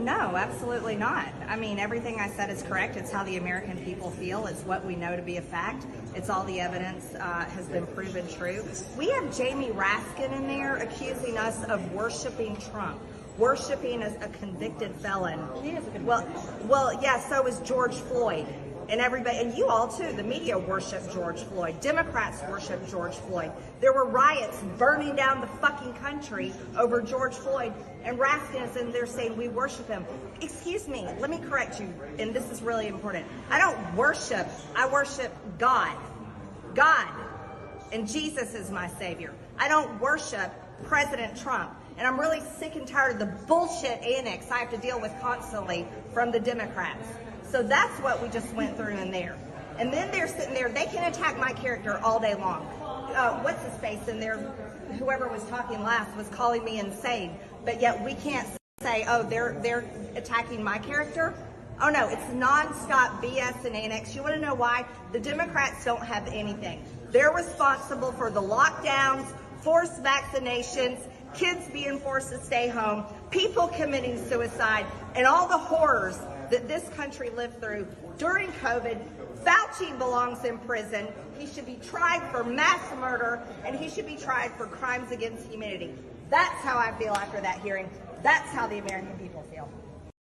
No, absolutely not. I mean, everything I said is correct. It's how the American people feel. It's what we know to be a fact. It's all the evidence has been proven true. We have Jamie Raskin in there accusing us of worshiping Trump, worshiping as a convicted felon. Well, yeah, so is George Floyd. And everybody, and you all too, the media worship George Floyd. Democrats worship George Floyd. There were riots burning down the fucking country over George Floyd, and Raskin is in there saying we worship him. Excuse me, let me correct you, and this is really important. I don't worship, I worship God. God. And Jesus is my savior. I don't worship President Trump. And I'm really sick and tired of the bullshit annex I have to deal with constantly from the Democrats. So that's what we just went through in there. And then they're sitting there, they can attack my character all day long. What's his face in there, whoever was talking last was calling me insane, but yet we can't say, oh, they're attacking my character? Oh no, it's nonstop BS and annex. You wanna know why? The Democrats don't have anything. They're responsible for the lockdowns, forced vaccinations, kids being forced to stay home, people committing suicide, and all the horrors that this country lived through during COVID. Fauci belongs in prison. He should be tried for mass murder, and he should be tried for crimes against humanity. That's how I feel after that hearing. That's how the American people feel.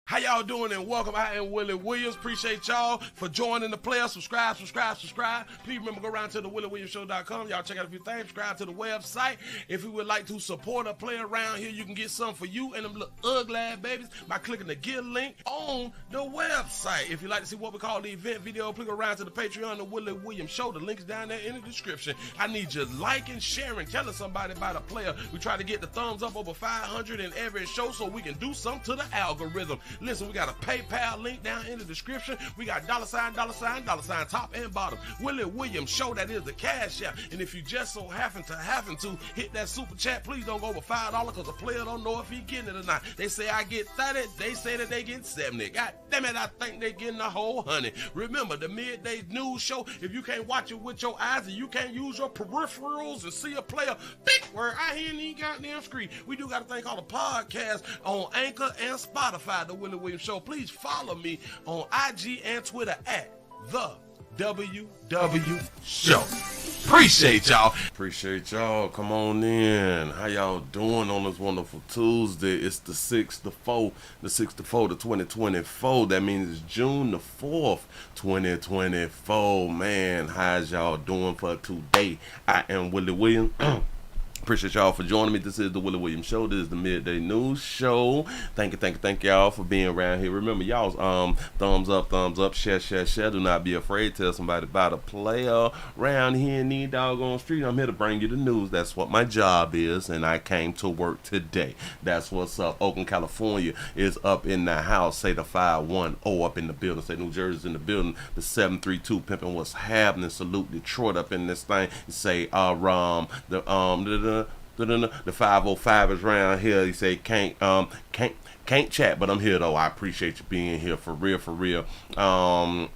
How y'all doing and welcome. I am Willie Williams. Appreciate y'all for joining the player. Subscribe. Please remember, go around to the WillieWilliamsShow.com. Y'all check out a few things. Subscribe to the website. If you would like to support a player around here, you can get some for you and them little ugly ass babies by clicking the Get link on the website. If you'd like to see what we call the event video, please go around to the Patreon, the Willie Williams Show. The link's down there in the description. I need you liking, sharing, telling somebody about a player. We try to get the thumbs up over 500 in every show so we can do something to the algorithm. Listen, we got a PayPal link down in the description. We got $, top and bottom. Willie Williams Show, that is the cash app. And if you just so happen to hit that super chat, please don't go over $5 because the player don't know if he getting it or not. They say I get 30, they say that they get 70. God damn it, I think they getting the whole 100. Remember, the midday news show, if you can't watch it with your eyes and you can't use your peripherals and see a player, big word, I hear any goddamn screen. We do got a thing called a podcast on Anchor and Spotify, the Willie Williams Show. Please follow me on IG and Twitter at the WW Show. Appreciate y'all. Come on in. How y'all doing on this wonderful Tuesday? It's the 6th to 4, the 2024. That means it's June the 4th, 2024. Man, how's y'all doing for today? I am Willie Williams. Appreciate y'all for joining me. This is the Willie Williams Show. This is the midday news show. Thank you y'all for being around here. Remember, y'all's thumbs up, share. Do not be afraid. Tell somebody about a player around here in the doggone street. I'm here to bring you the news. That's what my job is, and I came to work today. That's what's up. Oakland, California is up in the house. Say the 510 up in the building. Say New Jersey's in the building. The 732 pimping what's happening. Salute Detroit up in this thing. Say the 505 is around here. He say can't chat, but I'm here though. I appreciate you being here for real. The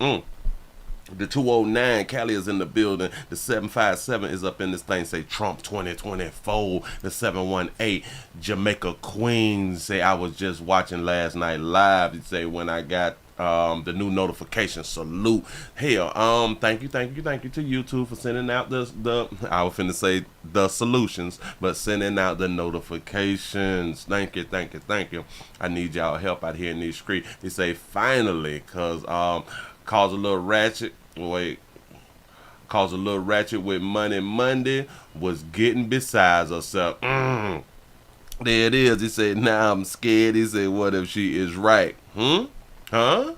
209 Cali is in the building. The 757 is up in this thing. Say Trump 2024. The 718 Jamaica Queens. Say I was just watching last night live. You say when I got the new notification. Salute. Hell, thank you to YouTube for sending out I was finna say the solutions, but sending out the notifications. Thank you. I need y'all help out here in these streets. They say finally, cause cause a little ratchet with Money Monday was getting besides herself. There it is. He said, now I'm scared. He said, what if she is right? Huh?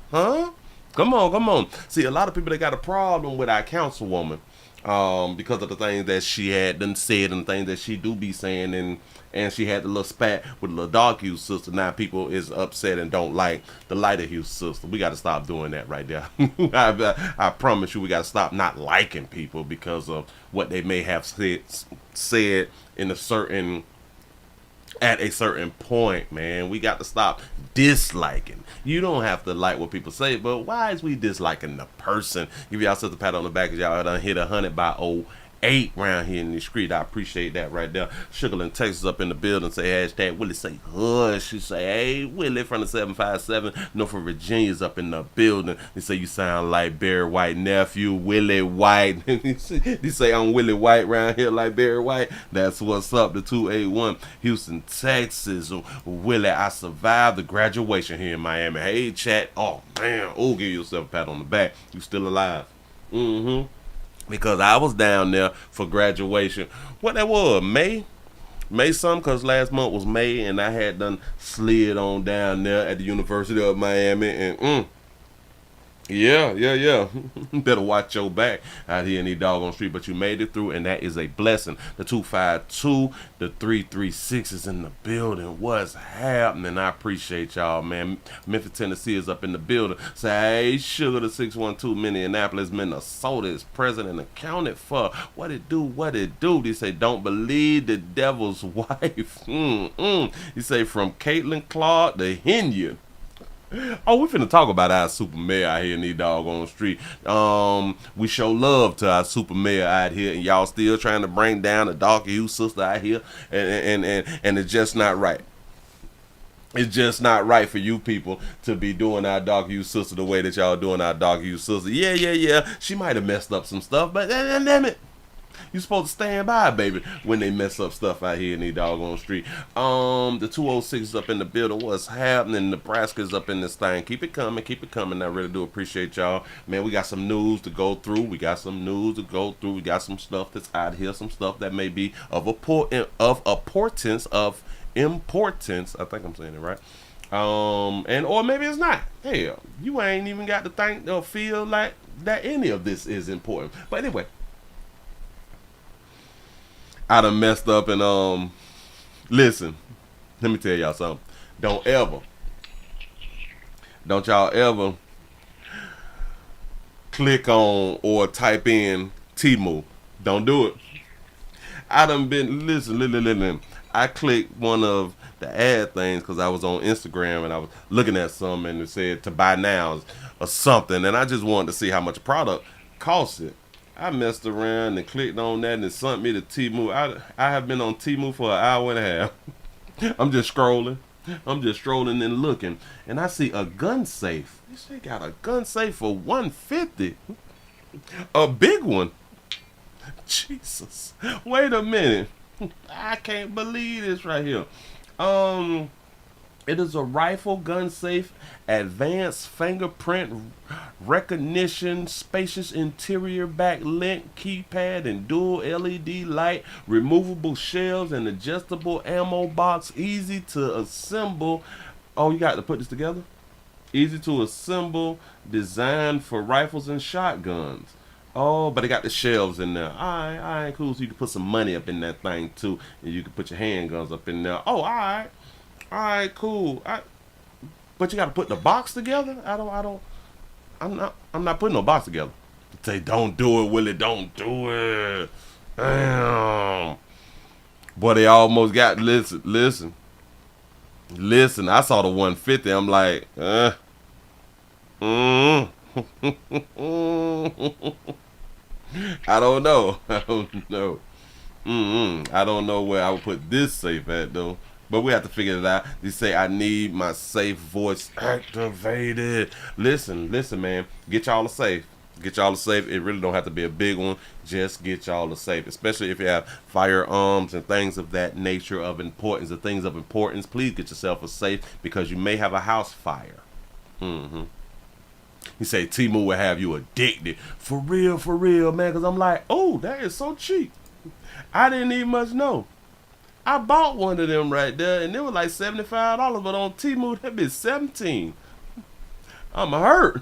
Come on. See, a lot of people, they got a problem with our councilwoman because of the things that she had done said and things that she do be saying, and she had the little spat with the little dark hue sister. Now people is upset and don't like the lighter hue sister. We got to stop doing that right there. I promise you, we got to stop not liking people because of what they may have said at a certain point, man. We got to stop disliking. You don't have to like what people say, but why is we disliking the person? Give y'all such a pat on the back because y'all done hit 100 by old 8 round here in the street. I appreciate that right there. Sugarland, Texas up in the building. Say hashtag Willie say hush. She say, hey, Willie from the 757. Norfolk Virginia's up in the building. They say you sound like Barry White nephew, Willie White. They say I'm Willie White round here like Barry White. That's what's up. The 281 Houston, Texas. Willie, I survived the graduation here in Miami. Hey, chat. Oh, man. Oh, give yourself a pat on the back. You still alive. Because I was down there for graduation. What that was, May something, because last month was May, and I had done slid on down there at the University of Miami, and yeah. Better watch your back out here in these doggone street, but you made it through, and that is a blessing. The 252, the 336 is in the building. What's happening? I appreciate y'all, man. Memphis, Tennessee is up in the building. Say, hey, Sugar, the 612 Minneapolis, Minnesota is present and accounted for. What it do? They say, don't believe the devil's wife. You say, from Caitlin Clark to Henyard. Oh, we finna talk about our super mayor out here in these doggone street. We show love to our super mayor out here, and y'all still trying to bring down a dark hue sister out here, and it's just not right. It's just not right for you people to be doing our dark hue sister the way that y'all doing our dark hue sister. Yeah. She might have messed up some stuff, but damn it. You supposed to stand by, baby, when they mess up stuff out here in the doggone street. The 206 is up in the building. What's happening? Nebraska's up in this thing. Keep it coming. I really do appreciate y'all. Man, we got some news to go through. We got some stuff that's out here. Some stuff that may be of importance. I think I'm saying it right. Or maybe it's not. Hell, you ain't even got to think or feel like that any of this is important. But anyway, I done messed up, and listen, let me tell y'all something. Don't y'all ever click on or type in Temu. Don't do it. I done been, listen. I clicked one of the ad things because I was on Instagram and I was looking at something and it said to buy now or something, and I just wanted to see how much a product cost it. I messed around and clicked on that and it sent me to Temu. I have been on Temu for an hour and a half. I'm just scrolling and looking, and I see a gun safe. They got a gun safe for $150. A big one. Jesus. Wait a minute. I can't believe this right here. It is a rifle gun safe, advanced fingerprint recognition, spacious interior backlit keypad and dual LED light, removable shells and adjustable ammo box, easy to assemble. Oh, you got to put this together? Easy to assemble, designed for rifles and shotguns. Oh, but it got the shelves in there. All right, cool. So you can put some money up in that thing too, and you can put your handguns up in there. Oh, all right, cool. But you got to put the box together. I'm not putting no box together. Say, don't do it, Willie. Don't do it. Damn. Boy, they almost got. Listen. I saw the 150. I'm like, I don't know. I don't know where I would put this safe at though. But we have to figure it out. They say I need my safe voice activated. Listen, man. Get y'all a safe. It really don't have to be a big one. Just get y'all a safe. Especially if you have firearms and things of that nature of importance. The things of importance, please get yourself a safe because you may have a house fire. He say Temu will have you addicted. For real, man. Because I'm like, oh, that is so cheap. I didn't even much know. I bought one of them right there, and it was like $75, but on Temu, that be $17. I'm hurt.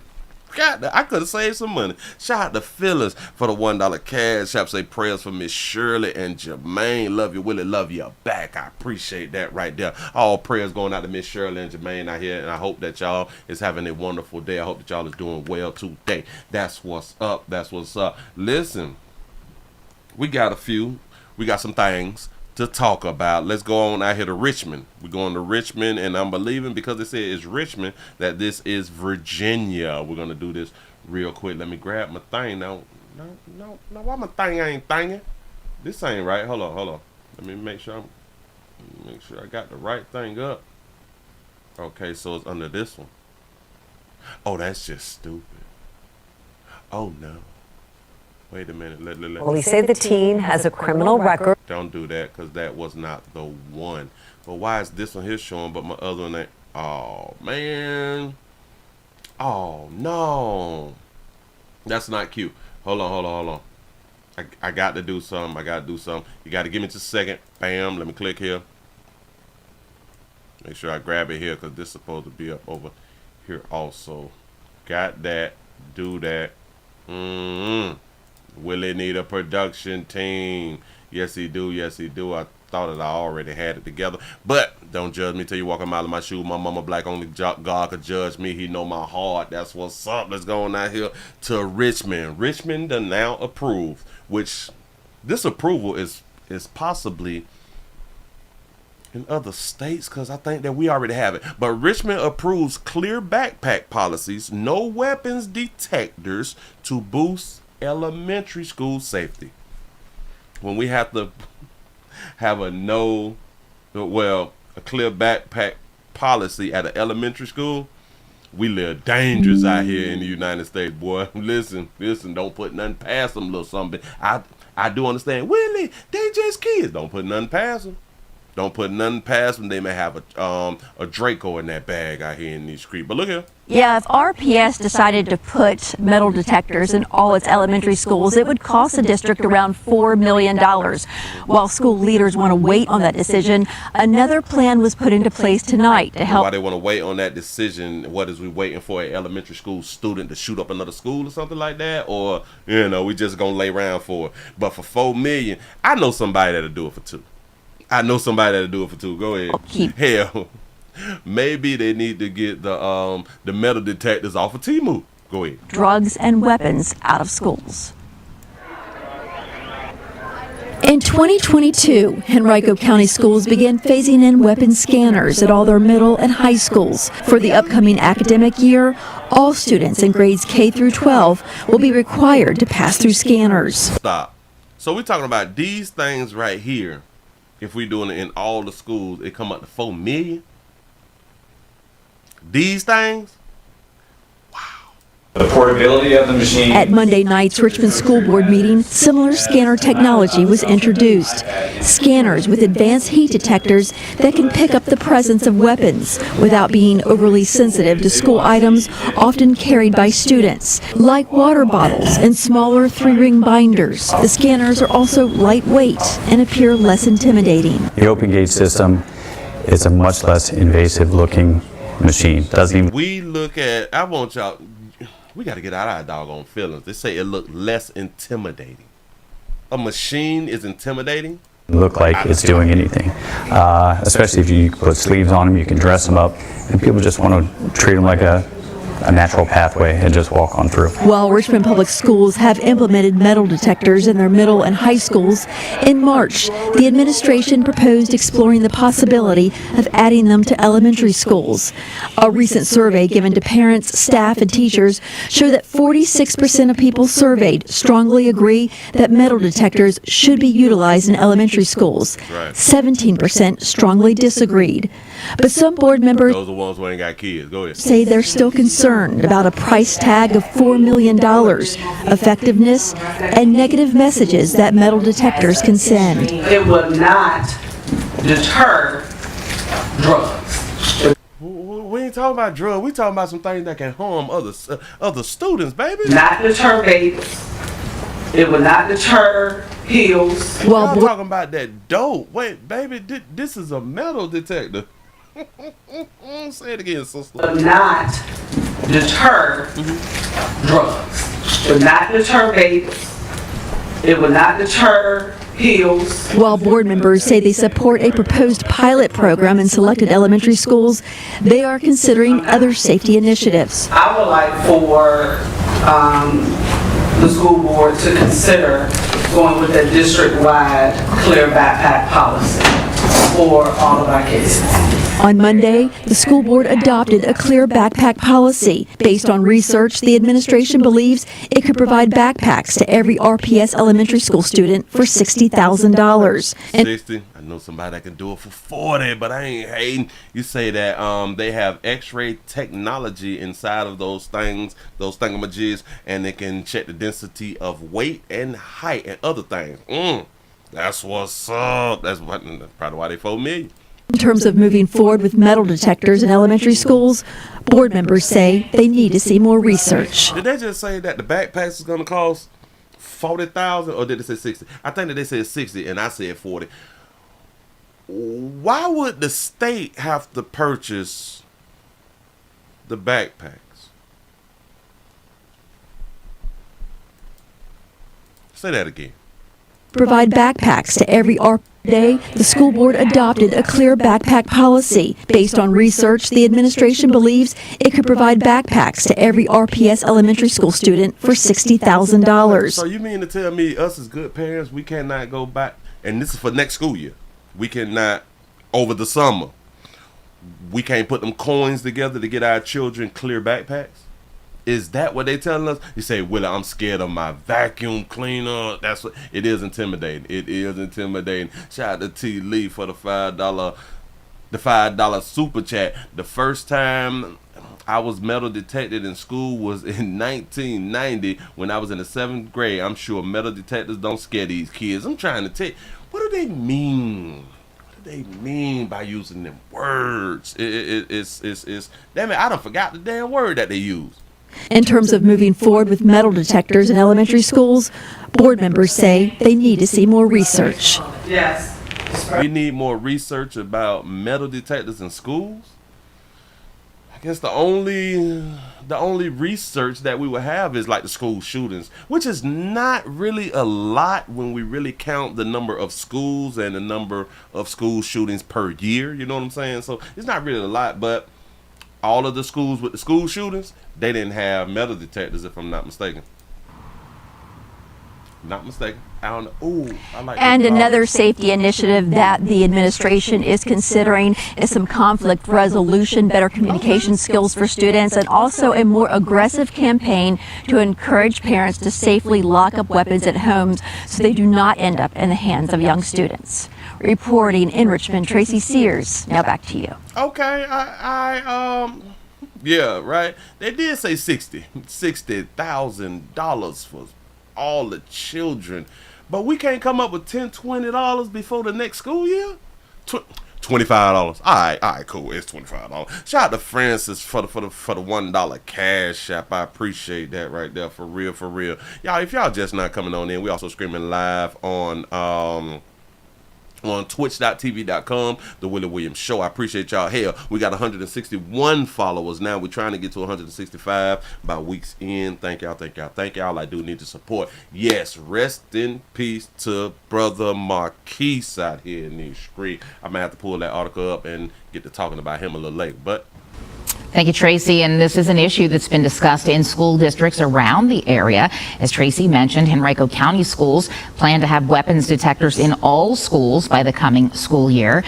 God, I could have saved some money. Shout out to Phyllis for the $1 cash app. Say prayers for Miss Shirley and Jermaine. Love you, Willie. Love you back. I appreciate that right there. All prayers going out to Miss Shirley and Jermaine out here, and I hope that y'all is having a wonderful day. I hope that y'all is doing well today. That's what's up. Listen, we got some things to talk about. Let's go on out here to Richmond. We're going to Richmond, and I'm believing because they said it's Richmond that this is Virginia. We're going to do this real quick. Let me grab my thing now. No, why my thing ain't thinging? This ain't right. Hold on. Let me make sure I got the right thing up. Okay, so it's under this one. Oh, that's just stupid. Oh no. Wait a minute. Well, we say the teen has a criminal record. Don't do that, because that was not the one. But why is this one here showing but my other one ain't? Oh man. Oh no. That's not cute. Hold on. I got to do something. You got to give me just a second. Bam. Let me click here. Make sure I grab it here, because this is supposed to be up over here also. Got that. Do that. Willie need a production team. Yes, he do. I thought that I already had it together. But don't judge me till you walk a mile in my shoes. My mama black, only God could judge me. He know my heart. That's what's up. Let's go on out here to Richmond. Richmond done now approved, which this approval is possibly in other states, because I think that we already have it. But Richmond approves clear backpack policies, no weapons detectors to boost elementary school safety. When we have to have a clear backpack policy at an elementary school, we live dangerous out here in the United States, boy. Listen, don't put nothing past them, little something. I do understand, Willie, they just kids. Don't put nothing past them. Don't put nothing past them. They may have a Draco in that bag out here in these streets. But look here. Yeah, if RPS decided to put metal detectors in all its elementary schools, it would cost the district around $4 million. While school leaders want to wait on that decision, another plan was put into place tonight to help. Why they want to wait on that decision? What is we waiting for, an elementary school student to shoot up another school or something like that? Or, we just going to lay around for it. But for $4 million, I know somebody that'll do it for $2. Go ahead. Hell, maybe they need to get the metal detectors off of Temu. Go ahead. Drugs and weapons out of schools. In 2022, Henrico County schools began phasing in weapon scanners at all their middle and high schools. For the upcoming academic year, all students in grades K through 12 will be required to pass through scanners. Stop. So we're talking about these things right here. If we're doing it in all the schools, it come up to $4 million. These things? Wow. The portability of the machine. At Monday night's Richmond School Board meeting, similar scanner technology was introduced. Scanners with advanced heat detectors that can pick up the presence of weapons without being overly sensitive to school items often carried by students, like water bottles and smaller 3-ring binders. The scanners are also lightweight and appear less intimidating. The open gauge system is a much less invasive looking machine. We got to get out of our doggone feelings. They say it looked less intimidating. A machine is intimidating? Look like it's doing anything. Especially if you put sleeves on them, you can dress them up, and people just want to treat them like a natural pathway and just walk on through. While Richmond Public Schools have implemented metal detectors in their middle and high schools, in March, the administration proposed exploring the possibility of adding them to elementary schools. A recent survey given to parents, staff, and teachers showed that 46% of people surveyed strongly agree that metal detectors should be utilized in elementary schools. Right. 17% strongly disagreed. But some board members Those are the ones who ain't got kids. Go ahead. say they're still concerned about a price tag of $4 million, effectiveness, and negative messages that metal detectors can send. It will not deter drugs. We ain't talking about drugs. We talking about some things that can harm other students, baby. Not deter babies. It will not deter pills. Y'all talking about that dope. Wait, baby, this is a metal detector. Say it again, sister. Will not deter drugs. It will not deter babies. It will not deter pills. While board members say they support a proposed pilot program in selected elementary schools, they are considering other safety initiatives. I would like for the school board to consider going with a district-wide clear backpack policy. for all of our kids. On Monday, the school board adopted a clear backpack policy. Based on research, the administration believes it could provide backpacks to every RPS elementary school student for $60,000. 60. I know somebody that can do it for 40, but I ain't hating. You say that they have X-ray technology inside of those things, those thingamajigs, and they can check the density of weight and height and other things. That's what's up. That's probably why they $4 million. In terms of moving forward with metal detectors in elementary schools, board members say they need to see more research. Did they just say that the backpacks is going to cost $40,000, or did they say 60? I think that they said 60, and I said 40. Why would the state have to purchase the backpacks? Say that again. Provide backpacks to every Day, the school board adopted a clear backpack policy. Based on research, the administration believes it could provide backpacks to every RPS elementary school student for $60,000. So you mean to tell me us as good parents, we cannot go back, and this is for next school year, we cannot, over the summer, we can't put them coins together to get our children clear backpacks? Is that what they telling us? You say, Willie, I'm scared of my vacuum cleaner. That's what it is. Intimidating. It is intimidating. Shout out to T. Lee for the $5 super chat. The first time I was metal detected in school was in 1990 when I was in the 7th grade. I'm sure metal detectors don't scare these kids. I'm trying to tell you, what do they mean? What do they mean by using them words? It's damn it, I done forgot the damn word that they use. In terms of moving forward with metal detectors in elementary schools, board members say they need to see more research. Yes. We need more research about metal detectors in schools. I guess the only research that we would have is like the school shootings, which is not really a lot when we really count the number of schools and the number of school shootings per year. You know what I'm saying? So it's not really a lot, but all of the schools with the school shootings, they didn't have metal detectors, if I'm not mistaken. Not mistaken. I don't know. Ooh, I like And that. another safety initiative that the administration is considering is some conflict resolution, better communication skills for students, and also a more aggressive campaign to encourage parents to safely lock up weapons at homes so they do not end up in the hands of young students. Reporting in Richmond, Tracy Sears. Now back to you. Okay, yeah, right. They did say $60,000 for all the children, but we can't come up with $10, $20 before the next school year. $25. All right, cool. It's $25. Shout out to Francis for the $1 cash app. I appreciate that right there, for real. Y'all, if y'all just not coming on in, we also streaming live on twitch.tv.com, The Willie Williams Show. I appreciate y'all. Hell, we got 161 followers now. We're trying to get to 165 by week's end. Thank y'all. I do need the support. Yes, rest in peace to Brother Marquise out here in these streets. I'm gonna have to pull that article up and get to talking about him a little later, but Thank you, Tracy. And this is an issue that's been discussed in school districts around the area. As Tracy mentioned, Henrico County schools plan to have weapons detectors in all schools by the coming school year.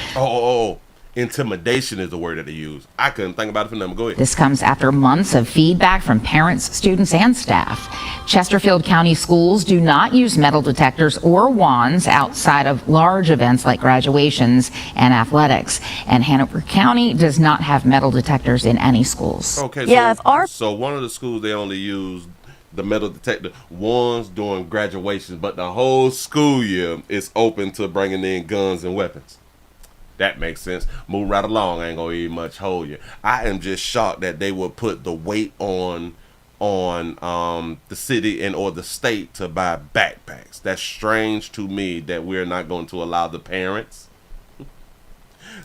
Intimidation is the word that they use. I couldn't think about it for nothing. Go ahead. This comes after months of feedback from parents, students, and staff. Chesterfield County schools do not use metal detectors or wands outside of large events like graduations and athletics. And Hanover County does not have metal detectors in any schools. Okay, Yeah, so one of the schools, they only use the metal detector wands during graduations, but the whole school year is open to bringing in guns and weapons. That makes sense. Move right along. I ain't gonna even much hold you. I am just shocked that they would put the weight on the city and or the state to buy backpacks. That's strange to me that we're not going to allow the parents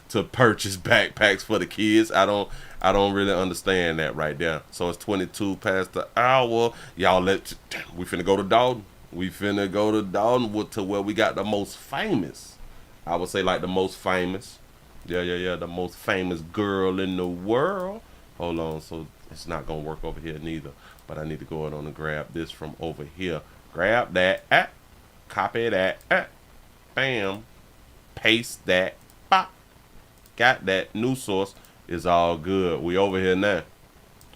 to purchase backpacks for the kids. I don't really understand that right there. So it's 22 past the hour. Y'all we finna go to Dolton. We finna go to Dolton to where we got the most famous. I would say like the most famous. Yeah. The most famous girl in the world. Hold on. So it's not going to work over here neither. But I need to go on and grab this from over here. Grab that. Copy that. Bam. Paste that Bop. Got that new source. It's all good. We over here now.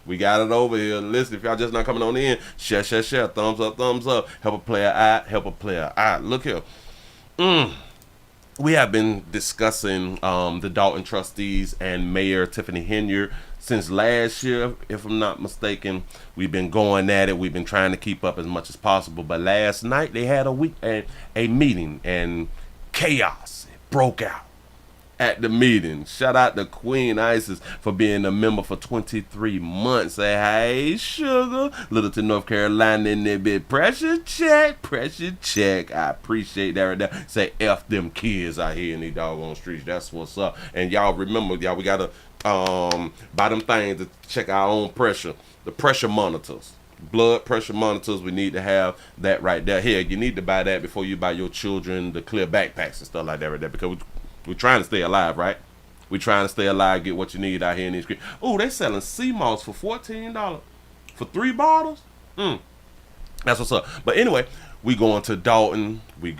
We got it over here. Listen, if y'all just not coming on in, share. Thumbs up. Help a player out. Look here. We have been discussing the Dolton trustees and Mayor Tiffany Henyard since last year, if I'm not mistaken. We've been going at it. We've been trying to keep up as much as possible. But last night they had a meeting, and chaos broke out at the meeting. Shout out to Queen Isis for being a member for 23 months. Say, hey, sugar. Littleton, North Carolina in there, bit. Pressure check. I appreciate that right there. Say, F them kids out here in these doggone streets. That's what's up. And y'all remember, y'all, we got to buy them things to check our own pressure. The pressure monitors. Blood pressure monitors, we need to have that right there. Here, you need to buy that before you buy your children the clear backpacks and stuff like that right there, because we're trying to stay alive, right? We're trying to stay alive, get what you need out here in these streets. Oh, they selling sea moss for $14 for 3 bottles. That's what's up. But anyway, we going to Dolton. Here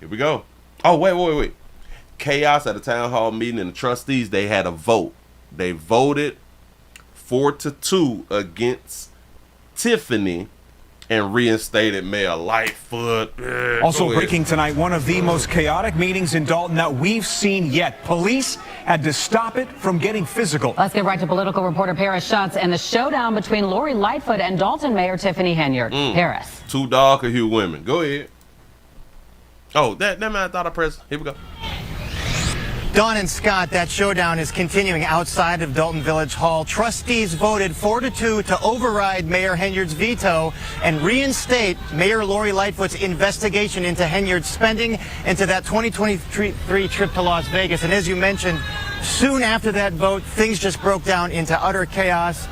we go. Oh, wait. Chaos at a town hall meeting, and the trustees, they had a vote. They voted 4-2 against Tiffany and reinstated Mayor Lightfoot. Also breaking tonight, one of the most chaotic meetings in Dolton that we've seen yet. Police had to stop it from getting physical. Let's get right to political reporter Paris Schutz and the showdown between Lori Lightfoot and Dolton Mayor Tiffany Henyard. Paris. 2 darker hue women. Go ahead. Oh, that man, I thought I pressed. Here we go. Dawn and Scott, that showdown is continuing outside of Dolton Village Hall. Trustees voted 4-2 to override Mayor Henyard's veto and reinstate Mayor Lori Lightfoot's investigation into Henyard's spending into that 2023 trip to Las Vegas. And as you mentioned, soon after that vote, things just broke down into utter chaos.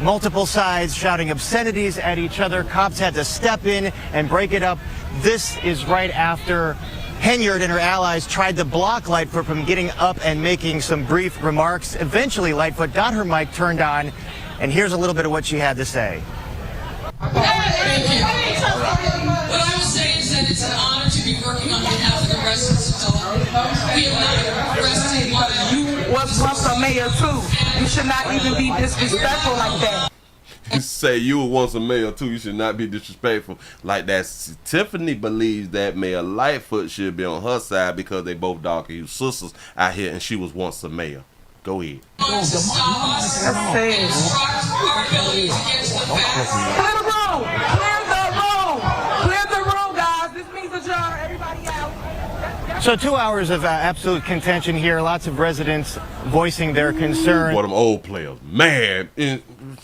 Multiple sides shouting obscenities at each other. Cops had to step in and break it up. This is right after Henyard and her allies tried to block Lightfoot from getting up and making some brief remarks. Eventually, Lightfoot got her mic turned on, and here's a little bit of what she had to say. Thank you. What I will say is that it's an honor to be working on behalf of the residents of Dolton. We have not arrested one. You was once a mayor, too. You should not even be disrespectful like that. You say you were once a mayor too. You should not be disrespectful like that. Tiffany believes that Mayor Lightfoot should be on her side because they both dark-hued sisters out here, and she was once a mayor. Go ahead. Clear the room, guys. This means adjourn. Everybody out. So 2 hours of absolute contention here. Lots of residents voicing their concern. What them old players, man.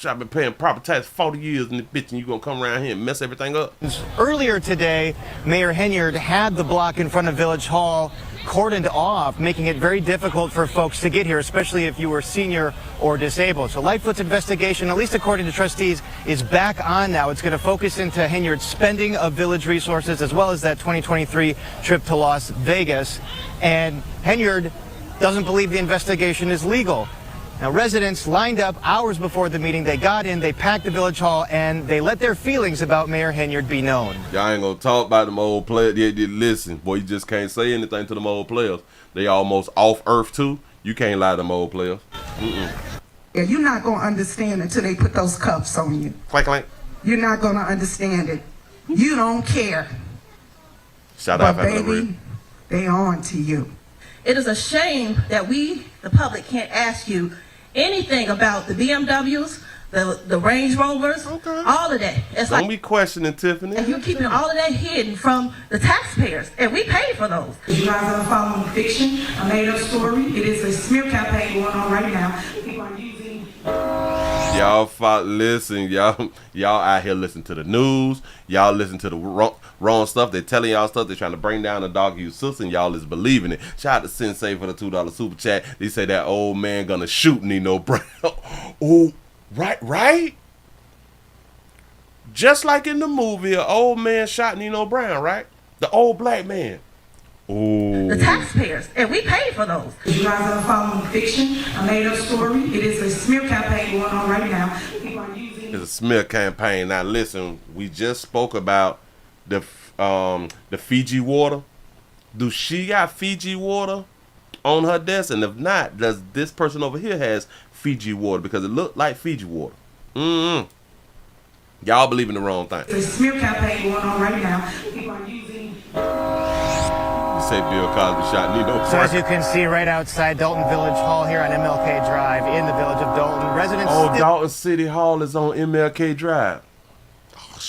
I've been paying proper tax 40 years in this bitch, and you gonna come around here and mess everything up? Earlier today, Mayor Henyard had the block in front of Village Hall cordoned off, making it very difficult for folks to get here, especially if you were senior or disabled. So Lightfoot's investigation, at least according to trustees, is back on now. It's going to focus into Henyard's spending of village resources, as well as that 2023 trip to Las Vegas. And Henyard doesn't believe the investigation is legal. Now, residents lined up hours before the meeting. They got in, they packed the Village Hall, and they let their feelings about Mayor Henyard be known. Y'all ain't gonna talk about them old players. Listen, boy, you just can't say anything to them old players. They almost off earth too. You can't lie to them old players. Yeah, you're not gonna understand until they put those cuffs on you. Clank, clank. You're not gonna understand it. You don't care. Shout out, baby, they on to you. It is a shame that we, the public, can't ask you anything about the BMWs, the Range Rovers, all of that. It's Don't be questioning, Tiffany. And you're keeping all of that hidden from the taxpayers, and we pay for those. You guys are following fiction, a made-up story. It is a smear campaign going on right now. People are using. Y'all out here listening to the news. Y'all listen to the wrong stuff. They're telling y'all stuff. They're trying to bring down the dog-hued sister, and y'all is believing it. Shout out to Sensei for the $2 super chat. They say that old man gonna shoot Nino Brown. Oh, right? Just like in the movie, an old man shot Nino Brown, right? The old black man. The taxpayers, and we pay for those. You guys are following fiction, a made-up story. It is a smear campaign going on right now. People are using. It's a smear campaign. Now listen, we just spoke about the Fiji water. Do she got Fiji water on her desk? And if not, does this person over here has Fiji water? Because it looked like Fiji water. Y'all believe in the wrong thing. There's a smear campaign going on right now. People are using... You say Bill Cosby shot Nino. So as you can see right outside Dolton Village Hall here on MLK Drive in the village of Dolton, residents... Dolton City Hall is on MLK Drive. Oh,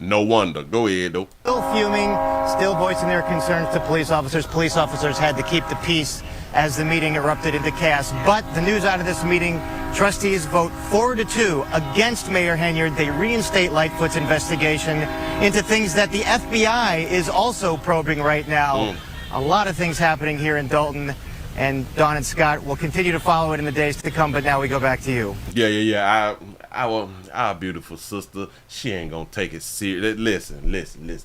no wonder. Go ahead, though. Still fuming, still voicing their concerns to police officers. Police officers had to keep the peace as the meeting erupted into chaos. But the news out of this meeting, trustees vote 4-2 against Mayor Henyard. They reinstate Lightfoot's investigation into things that the FBI is also probing right now. A lot of things happening here in Dolton. And Dawn and Scott will continue to follow it in the days to come, but now we go back to you. Yeah. Our beautiful sister, she ain't gonna take it serious. Listen.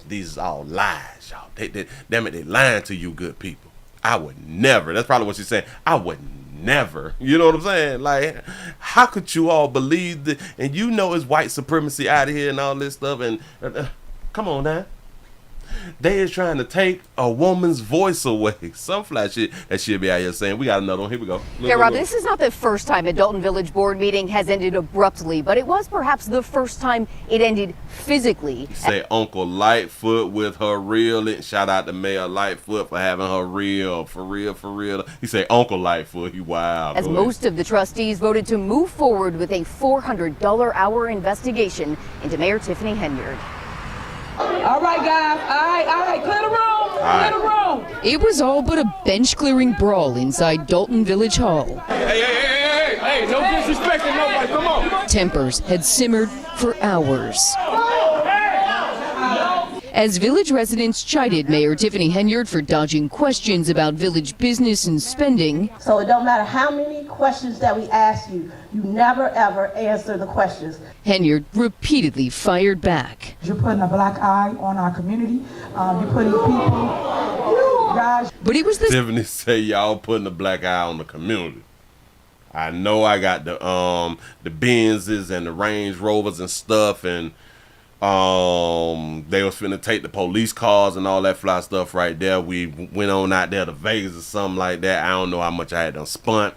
These is all lies, y'all. Damn it, they lying to you good people. I would never. That's probably what she's saying. I would never. You know what I'm saying? Like, how could you all believe that? And you know it's white supremacy out of here and all this stuff. And come on now. They is trying to take a woman's voice away. Some flat shit that she'll be out here saying. We got another one. Here we go. Rob, this is not the first time a Dolton Village Board meeting has ended abruptly, but it was perhaps the first time it ended physically. Say Uncle Lightfoot with her reel. Shout out to Mayor Lightfoot for having her reel. For real. He say Uncle Lightfoot. He wild. As most of the trustees voted to move forward with a $400 hour investigation into Mayor Tiffany Henyard. All right, guys. All right. Clear the room. Clear the room. It was all but a bench-clearing brawl inside Dolton Village Hall. Hey, no disrespect to nobody. Come on. Tempers had simmered for hours. As village residents chided Mayor Tiffany Henyard for dodging questions about village business and spending. So it don't matter how many questions that we ask you, you never ever answer the questions. Henyard repeatedly fired back. You're putting a black eye on our community. You're putting people, guys. But it was the Tiffany say y'all putting a black eye on the community. I know I got the Benzes and the Range Rovers and stuff, and they was finna take the police cars and all that fly stuff right there. We went on out there to Vegas or something like that. I don't know how much I had done spent.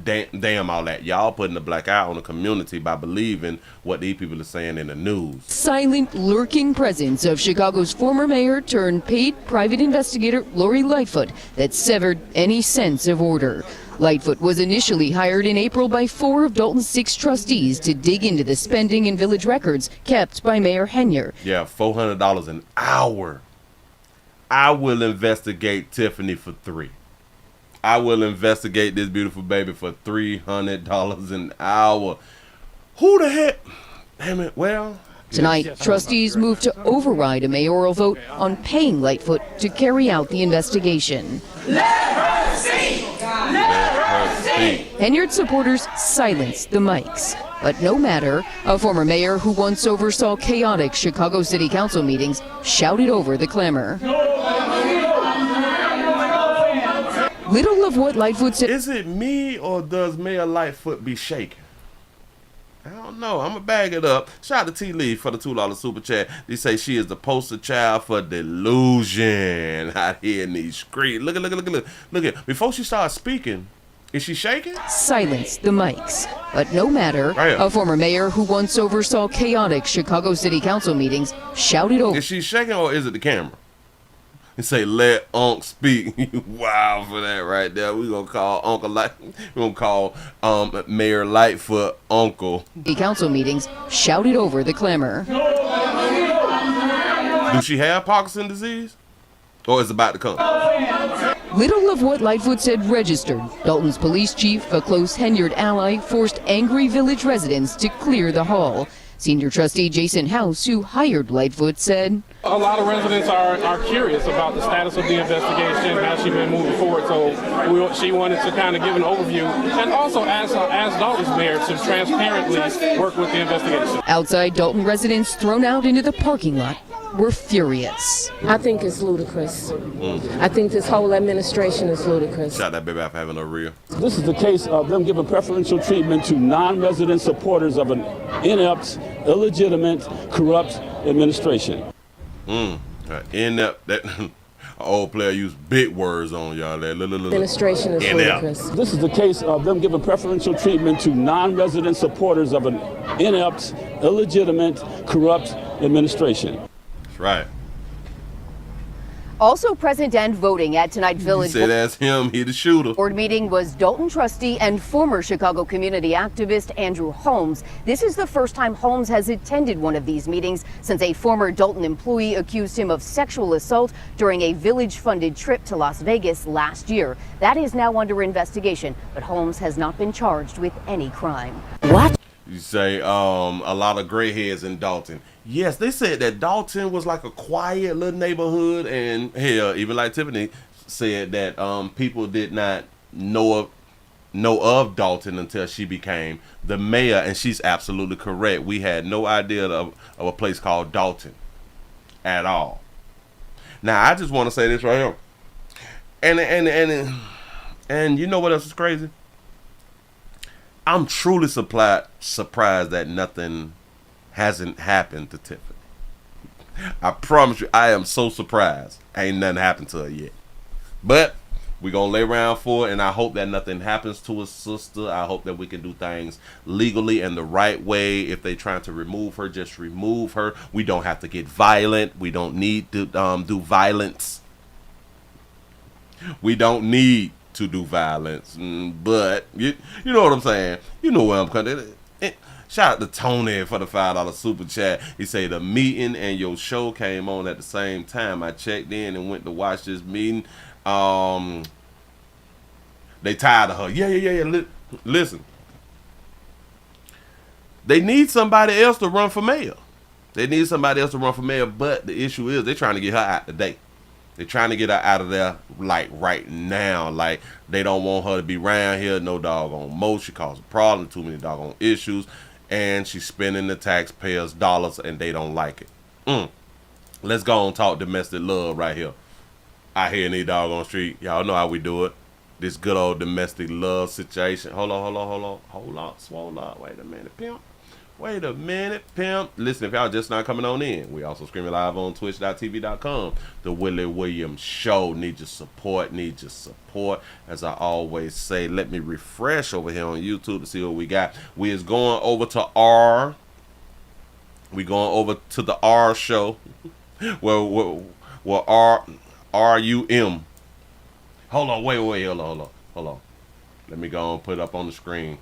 Damn all that. Y'all putting the black eye on the community by believing what these people are saying in the news. Silent, lurking presence of Chicago's former mayor turned paid private investigator Lori Lightfoot that severed any sense of order. Lightfoot was initially hired in April by 4 of Dolton's 6 trustees to dig into the spending and village records kept by Mayor Henyard. Yeah, $400 an hour. I will investigate Tiffany for $3. I will investigate this beautiful baby for $300 an hour. Who the heck? Damn it, well... Tonight, trustees moved to override a mayoral vote on paying Lightfoot to carry out the investigation. Let her see! Henyard supporters silenced the mics. But no matter, a former mayor who once oversaw chaotic Chicago City Council meetings shouted over the clamor. Little of what Lightfoot said. Is it me or does Mayor Lightfoot be shaking? I don't know. I'm going to bag it up. Shout out to T. Lee for the $2 super chat. They say she is the poster child for delusion out here in these streets. Look at. Before she starts speaking, is she shaking? Silence the mics. But no matter, a former mayor who once oversaw chaotic Chicago City Council meetings shouted over. Is she shaking or is it the camera? And say, let Unc speak. Wow for that right there. We're going to call Uncle we're going to call Mayor Lightfoot Uncle. The council meetings shouted over the clamor. Do she have Parkinson's disease? Or is it about to come? Little of what Lightfoot said registered. Dolton's police chief, a close Henyard ally, forced angry village residents to clear the hall. Senior trustee Jason House, who hired Lightfoot, said, a lot of residents are curious about the status of the investigation, how she's been moving forward, so she wanted to kind of give an overview and also ask Dolton's mayor to transparently work with the investigation. Outside, Dolton residents thrown out into the parking lot were furious. I think it's ludicrous. I think this whole administration is ludicrous. Shout that baby out for having a real. This is the case of them giving preferential treatment to non-resident supporters of an inept, illegitimate, corrupt administration. Inept. Old player used big words on y'all. That Administration is ludicrous. This is the case of them giving preferential treatment to non-resident supporters of an inept, illegitimate, corrupt administration. That's right. Also present and voting at tonight's Village He said that's him, he the shooter. Board meeting was Dolton trustee and former Chicago community activist Andrew Holmes. This is the first time Holmes has attended one of these meetings since a former Dolton employee accused him of sexual assault during a village-funded trip to Las Vegas last year. That is now under investigation, but Holmes has not been charged with any crime. What? You say a lot of gray hairs in Dolton. Yes, they said that Dolton was like a quiet little neighborhood, and hell, even like Tiffany said that people did not know of Dolton until she became the mayor, and she's absolutely correct. We had no idea of a place called Dolton at all. Now, I just want to say this right here, and you know what else is crazy? I'm truly surprised that nothing hasn't happened to Tiffany. I promise you, I am so surprised. Ain't nothing happened to her yet. But we're going to lay around for it, and I hope that nothing happens to her sister. I hope that we can do things legally and the right way. If they're trying to remove her, just remove her. We don't have to get violent. We don't need to do violence. We don't need to do violence, but you know what I'm saying. You know where I'm coming. Shout out to Tony for the $5 super chat. He say the meeting and your show came on at the same time. I checked in and went to watch this meeting. They tired of her. Yeah. Listen, they need somebody else to run for mayor. But the issue is they're trying to get her out today. They're trying to get her out of there, like, right now. Like, they don't want her to be around here. No doggone mo. She caused a problem. Too many doggone issues. And she's spending the taxpayers' dollars, and they don't like it. Let's go and talk domestic love right here. Out here in the doggone street. Y'all know how we do it. This good old domestic love situation. Hold on. Swole up. Wait a minute, pimp. Listen, if y'all just not coming on in, we also streaming live on twitch.tv.com. The Willie Williams Show. Need your support. As I always say, let me refresh over here on YouTube to see what we got. We is going over to R. We going over to the R show. well R-U-M. Hold on, wait, hold on. Let me go and put it up on the screen.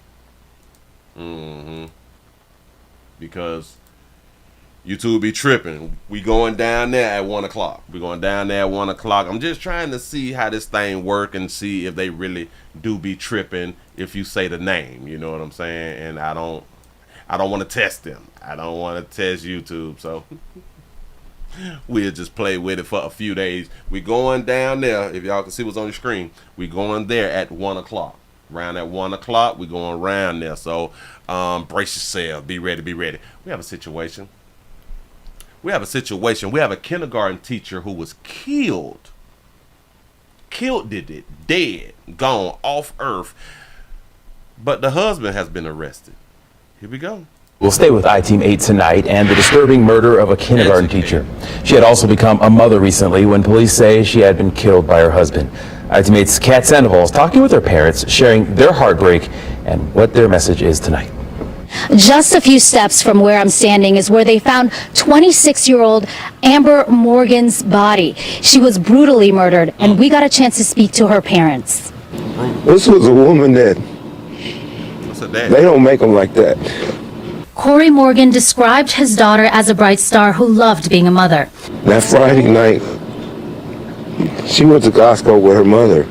Because YouTube be tripping. We going down there at 1 o'clock. I'm just trying to see how this thing work and see if they really do be tripping if you say the name. You know what I'm saying? And I don't want to test them. I don't want to test YouTube. So we'll just play with it for a few days. We going down there. If y'all can see what's on your screen, we going there at 1 o'clock. Around at 1 o'clock, we going around there. So brace yourself. Be ready. We have a situation. We have a kindergarten teacher who was killed. Dead, gone, off earth. But the husband has been arrested. Here we go. We'll stay with I-Team 8 tonight and the disturbing murder of a kindergarten teacher. She had also become a mother recently when police say she had been killed by her husband. I-Team 8's Kat Sandoval is talking with her parents, sharing their heartbreak and what their message is tonight. Just a few steps from where I'm standing is where they found 26-year-old Amber Morgan's body. She was brutally murdered, and we got a chance to speak to her parents. This was a woman that they don't make them like that. Corey Morgan described his daughter as a bright star who loved being a mother. That Friday night, she went to Costco with her mother,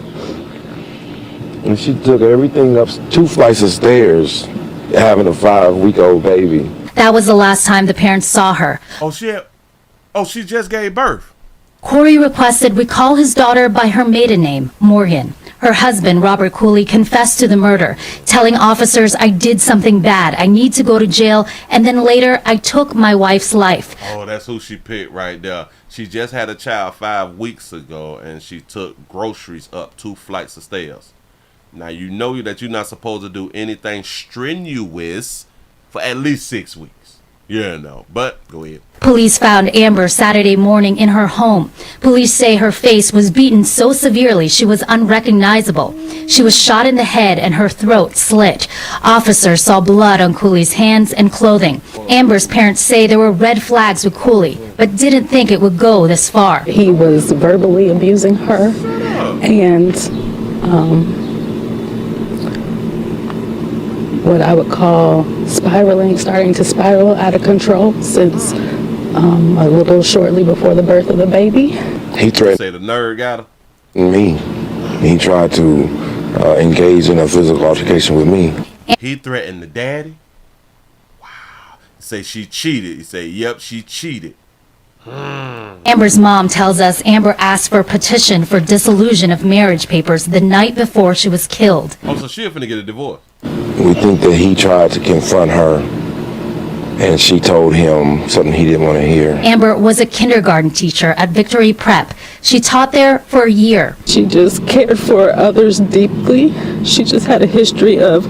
and she took everything up 2 flights of stairs, having a 5-week-old baby. That was the last time the parents saw her. She just gave birth. Corey requested we call his daughter by her maiden name, Morgan. Her husband, Robert Cooley, confessed to the murder, telling officers, "I did something bad. I need to go to jail, and then later I took my wife's life." Oh, that's who she picked right there. She just had a child 5 weeks ago, and she took groceries up 2 flights of stairs. Now, you know that you're not supposed to do anything strenuous for at least 6 weeks. Yeah, no. But go ahead. Police found Amber Saturday morning in her home. Police say her face was beaten so severely she was unrecognizable. She was shot in the head and her throat slit. Officers saw blood on Cooley's hands and clothing. Amber's parents say there were red flags with Cooley, but didn't think it would go this far. He was verbally abusing her and what I would call starting to spiral out of control since a little shortly before the birth of the baby. He threatened. Say the nerd got her. Me. He tried to engage in a physical altercation with me. He threatened the daddy. Wow. Say she cheated. He said, yep, she cheated. Amber's mom tells us Amber asked for a petition for dissolution of marriage papers the night before she was killed. Oh, so she finna get a divorce. We think that he tried to confront her, and she told him something he didn't want to hear. Amber was a kindergarten teacher at Victory Prep. She taught there for a year. She just cared for others deeply. She just had a history of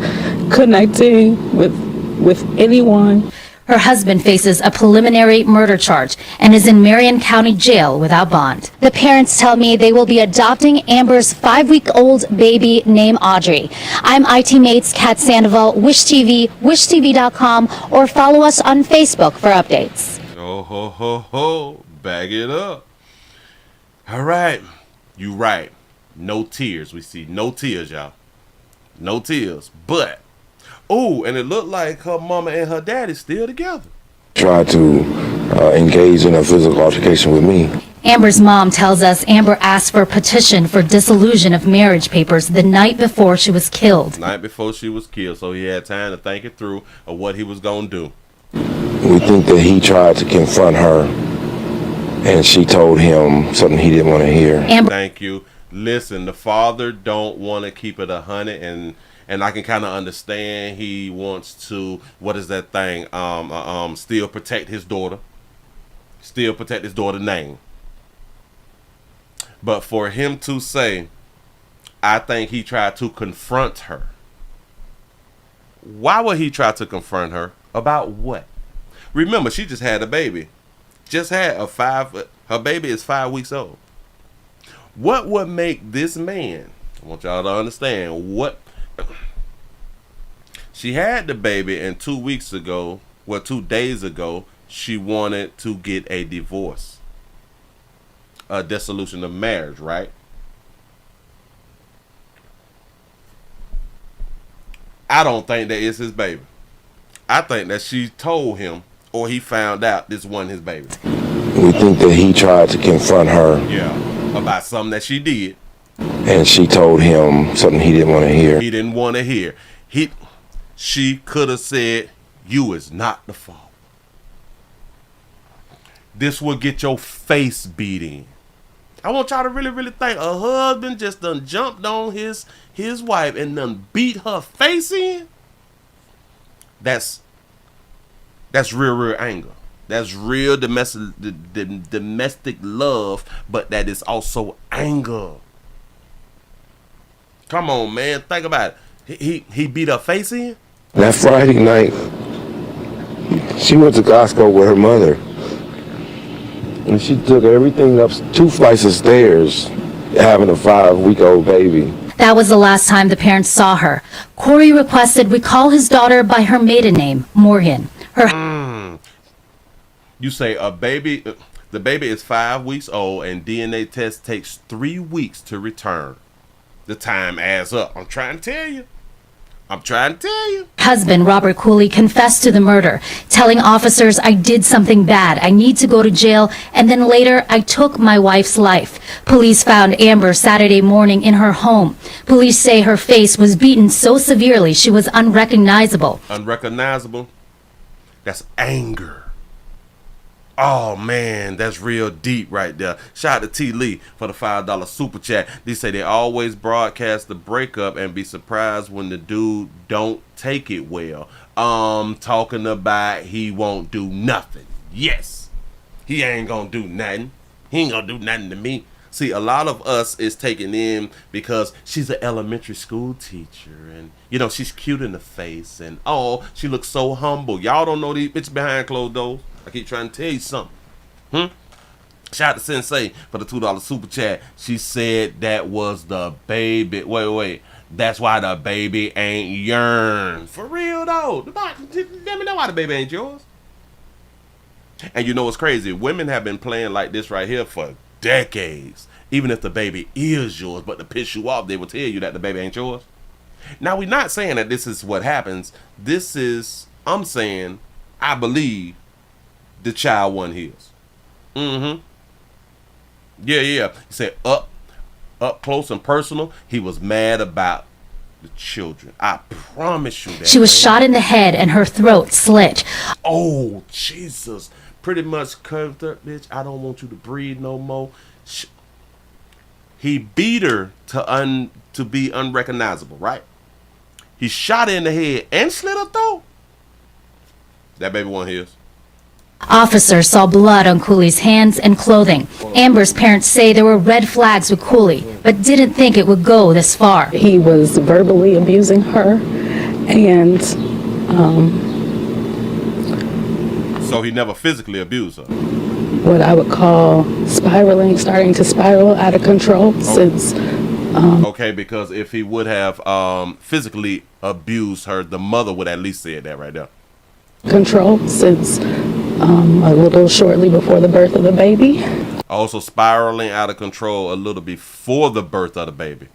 connecting with anyone. Her husband faces a preliminary murder charge and is in Marion County Jail without bond. The parents tell me they will be adopting Amber's 5-week-old baby named Audrey. I'm IT Mates Kat Sandoval, Wish TV, wishtv.com, or follow us on Facebook for updates. Oh, ho, ho, ho. Bag it up. All right. You right. No tears. We see no tears, y'all. No tears. But oh, and it looked like her mama and her daddy still together. Tried to engage in a physical altercation with me. Amber's mom tells us Amber asked for a petition for dissolution of marriage papers the night before she was killed. Night before she was killed, so he had time to think it through of what he was going to do. We think that he tried to confront her, and she told him something he didn't want to hear. Thank you. Listen, the father don't want to keep it 100, and I can kind of understand he wants to, what is that thing, still protect his daughter. Still protect his daughter's name. But for him to say, I think he tried to confront her. Why would he try to confront her? About what? Remember, she just had a baby. Her baby is 5 weeks old. What would make this man, I want y'all to understand, she had the baby, and 2 days ago, she wanted to get a divorce. A dissolution of marriage, right? I don't think that is his baby. I think that she told him, or he found out this wasn't his baby. We think that he tried to confront her. Yeah, about something that she did. And she told him something he didn't want to hear. He didn't want to hear. She could have said, you is not the fault. This will get your face beat in. I want y'all to really, really think. A husband just done jumped on his wife and done beat her face in. That's real anger. That's real domestic love, but that is also anger. Come on, man. Think about it. He beat her face in? That Friday night, she went to Costco with her mother. And she took everything up 2 flights of stairs, having a 5-week-old baby. That was the last time the parents saw her. Corey requested we call his daughter by her maiden name, Morgan. You say the baby is 5 weeks old, and DNA test takes 3 weeks to return. The time adds up. I'm trying to tell you. Husband Robert Cooley confessed to the murder, telling officers, I did something bad. I need to go to jail. And then later, I took my wife's life. Police found Amber Saturday morning in her home. Police say her face was beaten so severely she was unrecognizable. Unrecognizable? That's anger. Oh man, that's real deep right there. Shout out to T. Lee for the $5 super chat. They say they always broadcast the breakup and be surprised when the dude don't take it well. Talking about he won't do nothing. Yes, he ain't gonna do nothing. He ain't gonna do nothing to me. See, a lot of us is taken in because she's an elementary school teacher and, you know, she's cute in the face and, oh, she looks so humble. Y'all don't know these bitches behind closed doors. I keep trying to tell you something. Shout out to Sensei for the $2 super chat. She said that was the baby. Wait. That's why the baby ain't yearn. For real, though. Let me know why the baby ain't yours. And you know what's crazy? Women have been playing like this right here for decades. Even if the baby is yours, but to piss you off, they will tell you that the baby ain't yours. Now, we're not saying that this is what happens. This is, I'm saying, I believe the child wasn't his. Yeah. He said up close and personal, he was mad about the children. I promise you that. She was shot in the head and her throat slit. Oh, Jesus. Pretty much curved up, bitch. I don't want you to breathe no more. He beat her to be unrecognizable, right? He shot her in the head and slit her throat. That baby wasn't his. Officers saw blood on Cooley's hands and clothing. Amber's parents say there were red flags with Cooley, but didn't think it would go this far. He was verbally abusing her, and so he never physically abused her. What I would call starting to spiral out of control since. Okay, because if he would have physically abused her, the mother would at least say that right there. Control since a little shortly before the birth of the baby. Also spiraling out of control a little before the birth of the baby.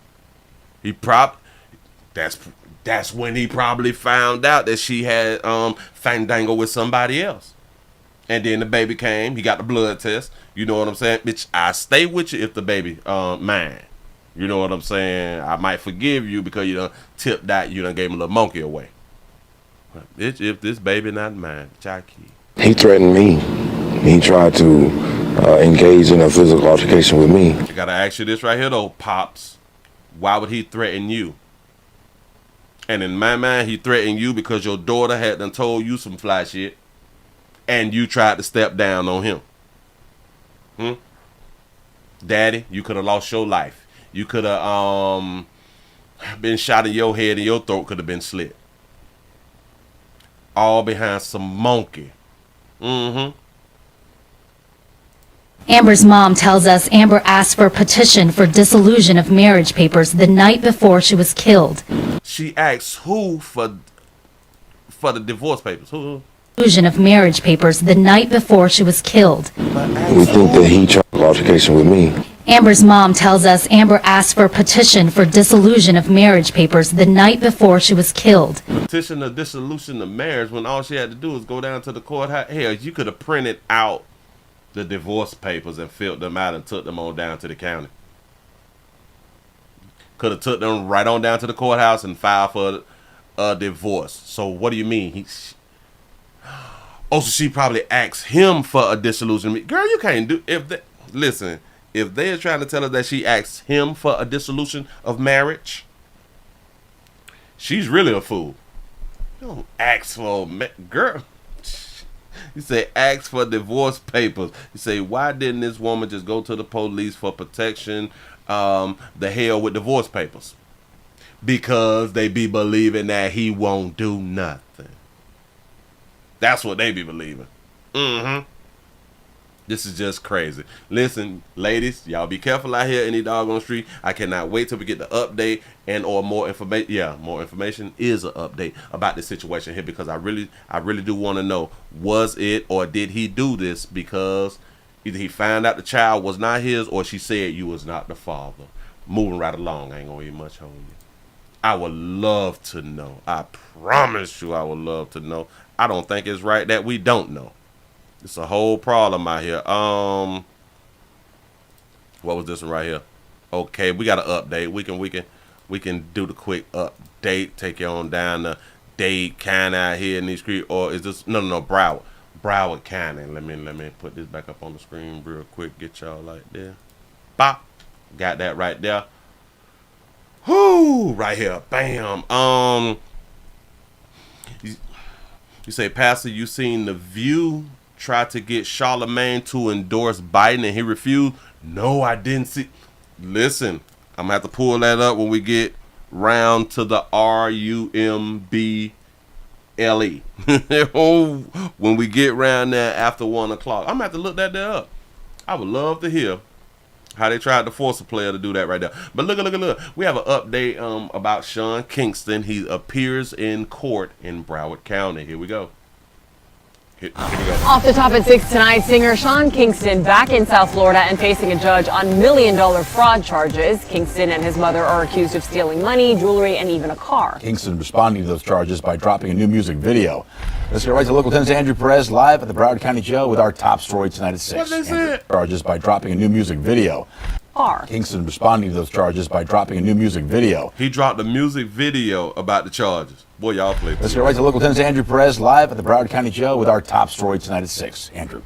That's when he probably found out that she had fandango with somebody else. And then the baby came, he got the blood test. You know what I'm saying? Bitch, I stay with you if the baby mine. You know what I'm saying? I might forgive you because you done tipped that, you done gave him a little monkey away. Bitch, if this baby not mine, bitch, I keep. He threatened me. He tried to engage in a physical altercation with me. I gotta ask you this right here though, Pops. Why would he threaten you? And in my mind, he threatened you because your daughter had done told you some fly shit. And you tried to step down on him. Daddy, you could have lost your life. You could have been shot in your head and your throat could have been slit. All behind some monkey. Amber's mom tells us Amber asked for a petition for dissolution of marriage papers the night before she was killed. She asked who for the divorce papers? Who? Dissolution of marriage papers the night before she was killed. We think that he tried an altercation with me. Amber's mom tells us Amber asked for a petition for dissolution of marriage papers the night before she was killed. Petition of dissolution of marriage when all she had to do was go down to the courthouse. Hell, you could have printed out the divorce papers and filled them out and took them on down to the county. Could have took them right on down to the courthouse and filed for a divorce. So what do you mean? So she probably asked him for a dissolution. Girl, you can't do listen. If they're trying to tell us that she asked him for a dissolution of marriage, she's really a fool. You don't ask for girl. You say ask for divorce papers. You say why didn't this woman just go to the police for protection? The hell with divorce papers, because they be believing that he won't do nothing. That's what they be believing. This is just crazy. Listen, ladies, y'all be careful out here in the doggone street. I cannot wait till we get the update and or more information. Yeah, more information is an update about this situation here, because I really do want to know, was it or did he do this because either he found out the child was not his or she said you was not the father. Moving right along. I ain't gonna eat much on you. I would love to know. I promise you I would love to know. I don't think it's right that we don't know. It's a whole problem out here. What was this one right here? Okay, we got an update. We can do the quick update. Take you on down to Dade County out here in these streets, or is this no Broward County? Let me put this back up on the screen real quick. Get y'all like there. Bop. Got that right there. Whoo! Right here. Bam. You say, Pastor, you seen The View tried to get Charlemagne to endorse Biden and he refused. No, I didn't see. Listen, I'm going to have to pull that up when we get round to the RUMBLE. When we get round there after 1 o'clock. I'm going to have to look that there up. I would love to hear how they tried to force a player to do that right there. But look. We have an update about Sean Kingston. He appears in court in Broward County. Here we go. Here we go. Off the top at 6 tonight, singer Sean Kingston back in South Florida and facing a judge on $1 million fraud charges. Kingston and his mother are accused of stealing money, jewelry, and even a car. Kingston responding to those charges by dropping a new music video. Let's get right to Local 10's Andrew Perez live at the Broward County Jail with our top story tonight at 6. What they said? Charges by dropping a new music video. Kingston responding to those charges by dropping a new music video. He dropped a music video about the charges. Boy, y'all play. Let's get right to Local 10's Andrew Perez live at the Broward County Jail with our top story tonight at 6. Andrew.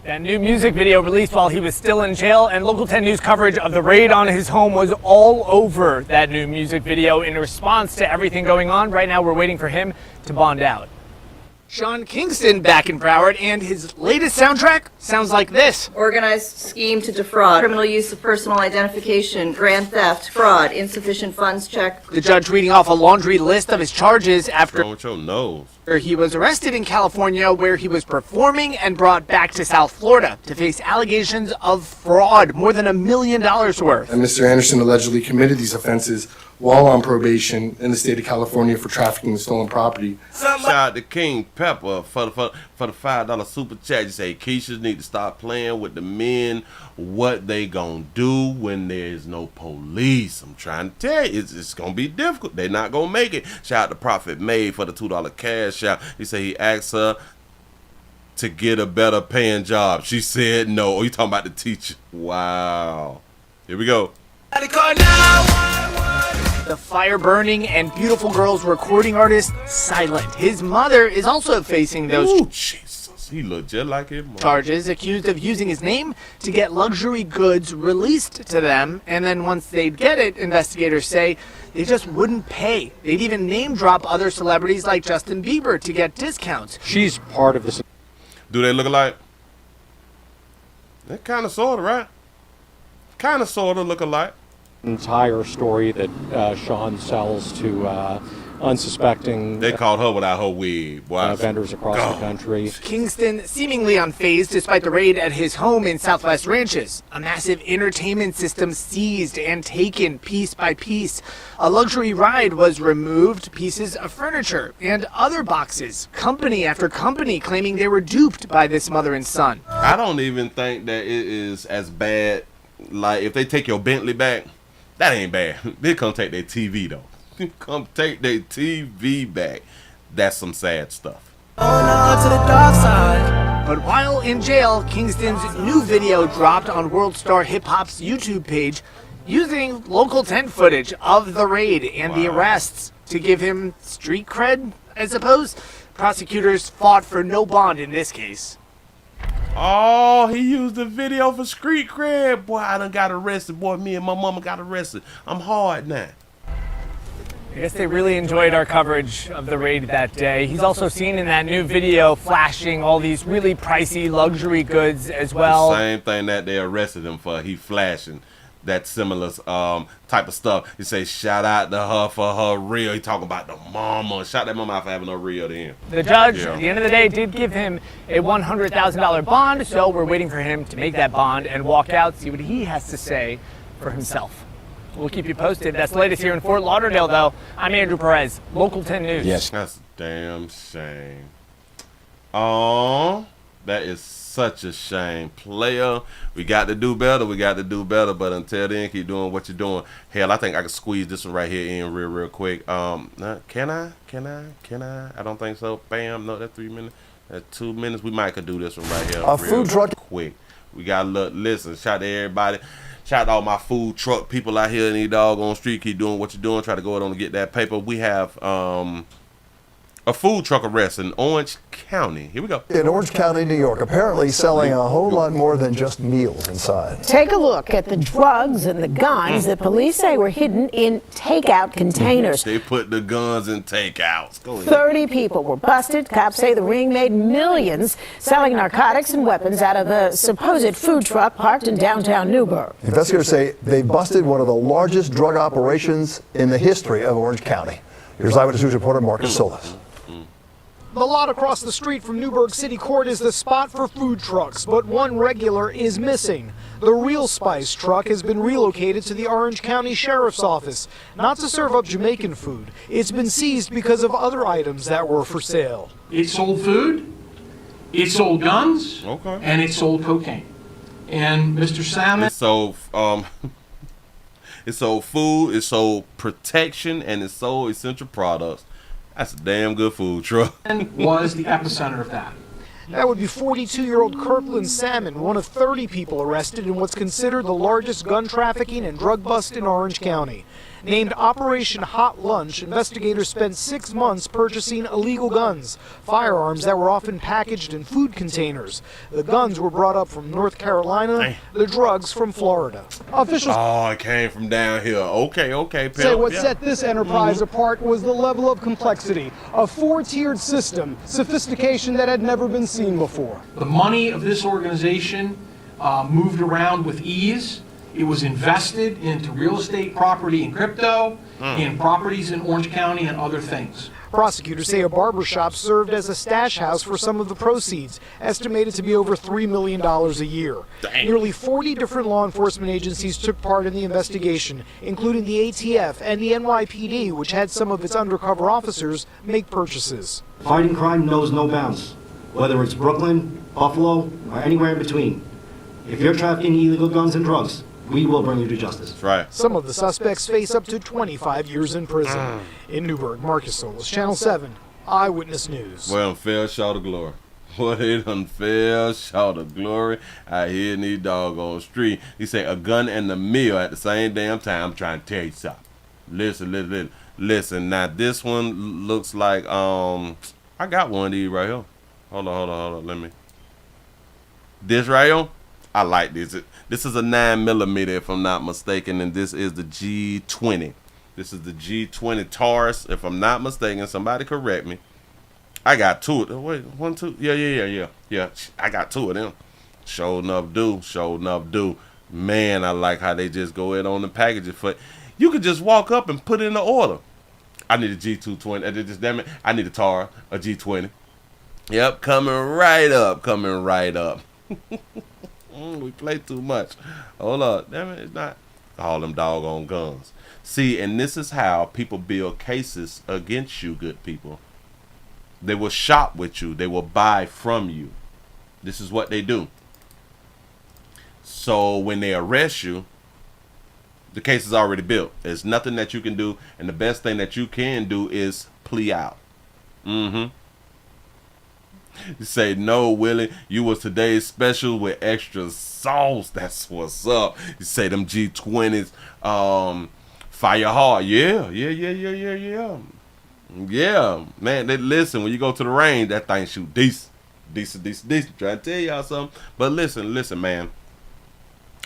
That new music video released while he was still in jail, and Local 10 News coverage of the raid on his home was all over that new music video in response to everything going on. Right now, we're waiting for him to bond out. Sean Kingston back in Broward, and his latest soundtrack sounds like this. Organized scheme to defraud, criminal use of personal identification, grand theft, fraud, insufficient funds check. The judge reading off a laundry list of his charges after he was arrested in California, where he was performing and brought back to South Florida to face allegations of fraud, more than $1 million worth. And Mr. Anderson allegedly committed these offenses while on probation in the state of California for trafficking in stolen property. Shout out to King Pepper for the $5 super chat. You say Keisha need to stop playing with the men. What they gonna do when there's no police? I'm trying to tell you, it's gonna be difficult. They're not gonna make it. Shout out to Prophet May for the $2 cash out. He said he asked her to get a better paying job. She said no. Oh, you talking about the teacher? Wow. Here we go. The fire burning and beautiful girls recording artist Silent. His mother is also facing those Jesus, he looked just like him. charges, accused of using his name to get luxury goods released to them. And then once they'd get it, investigators say they just wouldn't pay. They'd even name drop other celebrities like Justin Bieber to get discounts. She's part of this. Do they look alike? They kind of, sort of, right? Kind of, sort of look alike. Entire story that Sean sells to unsuspecting. They caught her without her wig. Vendors across the country. Kingston seemingly unfazed despite the raid at his home in Southwest Ranches. A massive entertainment system seized and taken piece by piece. A luxury ride was removed, pieces of furniture and other boxes. Company after company claiming they were duped by this mother and son. I don't even think that it is as bad. Like, if they take your Bentley back, that ain't bad. They come take their TV, though. Come take their TV back. That's some sad stuff. But while in jail, Kingston's new video dropped on World Star Hip Hop's YouTube page using Local 10 footage of the raid and the arrests to give him street cred, I suppose. Prosecutors fought for no bond in this case. Oh, he used the video for street cred. Boy, I done got arrested. Boy, me and my mama got arrested. I'm hard now. I guess they really enjoyed our coverage of the raid that day. He's also seen in that new video flashing all these really pricey luxury goods as well. The same thing that they arrested him for. He flashing that similar type of stuff. He say shout out to her for her reel. He talking about the mama. Shout that mama out for having her reel to him. The judge, at the end of the day, did give him a $100,000 bond, so we're waiting for him to make that bond and walk out, see what he has to say for himself. We'll keep you posted. That's the latest here in Fort Lauderdale, though. I'm Andrew Perez, Local 10 News. Yes. That's a damn shame. Oh, that is such a shame. Player, we got to do better. We got to do better. But until then, keep doing what you're doing. Hell, I think I can squeeze this one right here in real quick. Can I? I don't think so. Bam. No, that's 3 minutes. That's 2 minutes. We might could do this one right here. A food truck. Quick. We got to look. Listen, shout out to everybody. Shout out to all my food truck people out here in the doggone street. Keep doing what you're doing. Try to go out on to get that paper. We have A food truck arrest in Orange County. Here we go. In Orange County, New York, apparently selling a whole lot more than just meals inside. Take a look at the drugs and the guns that police say were hidden in takeout containers. They put the guns in takeouts. Go ahead. 30 people were busted. Cops say the ring made millions selling narcotics and weapons out of the supposed food truck parked in downtown Newburgh. Investigators say they busted one of the largest drug operations in the history of Orange County. Here's Eyewitness News reporter Marcus Solis. The lot across the street from Newburgh City Court is the spot for food trucks, but one regular is missing. The Real Spice truck has been relocated to the Orange County Sheriff's Office, not to serve up Jamaican food. It's been seized because of other items that were for sale. It sold food, it sold guns, and it sold cocaine. And Mr. Salmon... It sold, it sold food, it sold protection, and it sold essential products. That's a damn good food truck. Was the epicenter of that. That would be 42-year-old Kirkland Salmon, one of 30 people arrested in what's considered the largest gun trafficking and drug bust in Orange County. Named Operation Hot Lunch, investigators spent 6 months purchasing illegal guns, firearms that were often packaged in food containers. The guns were brought up from North Carolina, the drugs from Florida. Officials it came from down here. Okay, say what set this enterprise apart was the level of complexity, a 4-tiered system, sophistication that had never been seen before. The money of this organization moved around with ease. It was invested into real estate, property, and crypto, in properties in Orange County and other things. Prosecutors say a barbershop served as a stash house for some of the proceeds, estimated to be over $3 million a year. Dang. Nearly 40 different law enforcement agencies took part in the investigation, including the ATF and the NYPD, which had some of its undercover officers make purchases. Fighting crime knows no bounds, whether it's Brooklyn, Buffalo, or anywhere in between. If you're trafficking illegal guns and drugs, we will bring you to justice. That's right. Some of the suspects face up to 25 years in prison. In Newburgh, Marcus Solis, Channel 7, Eyewitness News. Well, unfair shout of glory. What an unfair shout of glory out here in these doggone street. He say a gun and a meal at the same damn time. I'm trying to tell you something. Listen. Now this one looks like I got one of these right here. Hold on. Let me. This right here. I like this. This is a 9mm, if I'm not mistaken, and this is the G20. This is the G20 Taurus, if I'm not mistaken. Somebody correct me. I got 2 of them. Wait, 1, 2. Yeah. I got 2 of them. Sure enough do. Man, I like how they just go in on the packaging for it. You could just walk up and put in the order. I need a G220. Damn it. I need a Taurus, a G20. Yep, coming right up. We play too much. Hold up. Damn it, it's not all them doggone guns. See, and this is how people build cases against you, good people. They will shop with you. They will buy from you. This is what they do. So when they arrest you, the case is already built. There's nothing that you can do. And the best thing that you can do is plea out. You say, no, Willie, you was today's special with extra sauce. That's what's up. You say them G20s, fire hard. Yeah. Yeah, man, listen, when you go to the range, that thing shoot decent. Trying to tell y'all something. But listen, man.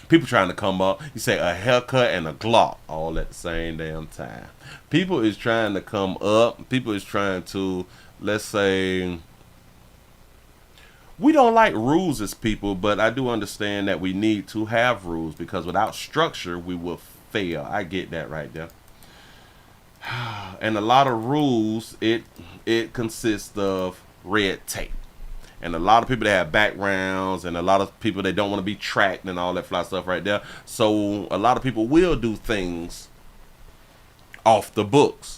People trying to come up. You say a haircut and a Glock all at the same damn time. People is trying to come up. People is trying to, let's say... We don't like rules as people, but I do understand that we need to have rules because without structure, we will fail. I get that right there. And a lot of rules, it consists of red tape. And a lot of people that have backgrounds and a lot of people that don't want to be tracked and all that fly stuff right there. So a lot of people will do things off the books.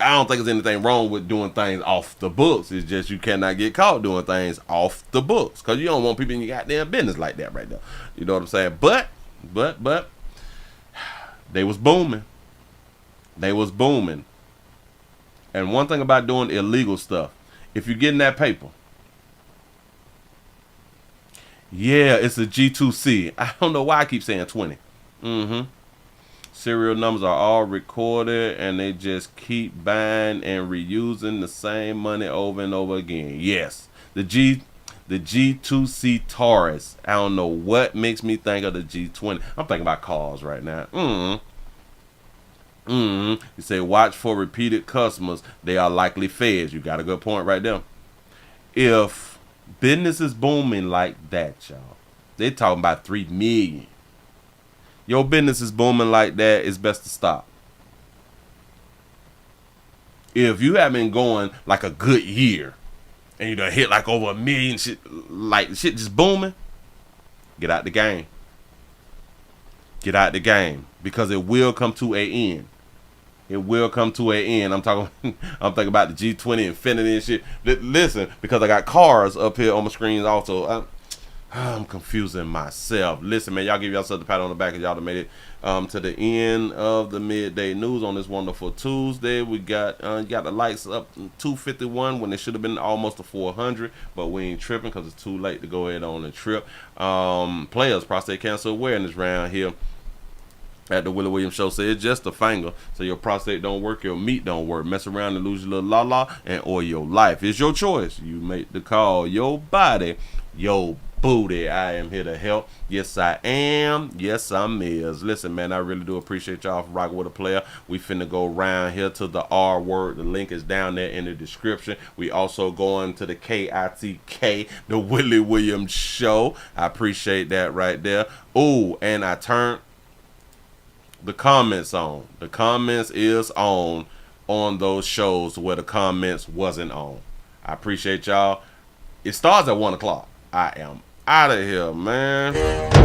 I don't think there's anything wrong with doing things off the books. It's just you cannot get caught doing things off the books because you don't want people in your goddamn business like that right there. You know what I'm saying? But they was booming. And one thing about doing illegal stuff, if you're getting that paper, yeah, it's a G2C. I don't know why I keep saying 20. Serial numbers are all recorded, and they just keep buying and reusing the same money over and over again. Yes, the G2C Taurus. I don't know what makes me think of the G20. I'm thinking about cars right now. You say watch for repeated customers. They are likely feds. You got a good point right there. If business is booming like that, y'all, they talking about 3 million. Your business is booming like that, it's best to stop. If you have been going like a good year and you done hit like over 1 million, shit just booming, get out the game. Get out the game, because it will come to an end. It will come to an end. I'm thinking about the G20 Infinity and shit. Listen, because I got cars up here on my screens also. I'm confusing myself. Listen, man, y'all give yourself the pat on the back, and y'all have made it to the end of the midday news on this wonderful Tuesday. We got the lights up 251 when it should have been almost to 400, but we ain't tripping because it's too late to go ahead on the trip. Players, prostate cancer awareness round here at the Willie Williams Show. Say it's just a finger, so your prostate don't work, your meat don't work. Mess around and lose your little la-la and or your life. It's your choice. You make the call. Your body, your booty. I am here to help. Yes, I am. Yes, I'm is. Listen, man, I really do appreciate y'all for rocking with a player. We finna go round here to the R word. The link is down there in the description. We also going to the KITK, the Willie Williams Show. I appreciate that right there. Oh, and I turned the comments on. The comments is on those shows where the comments wasn't on. I appreciate y'all. It starts at 1 o'clock. I am out of here, man.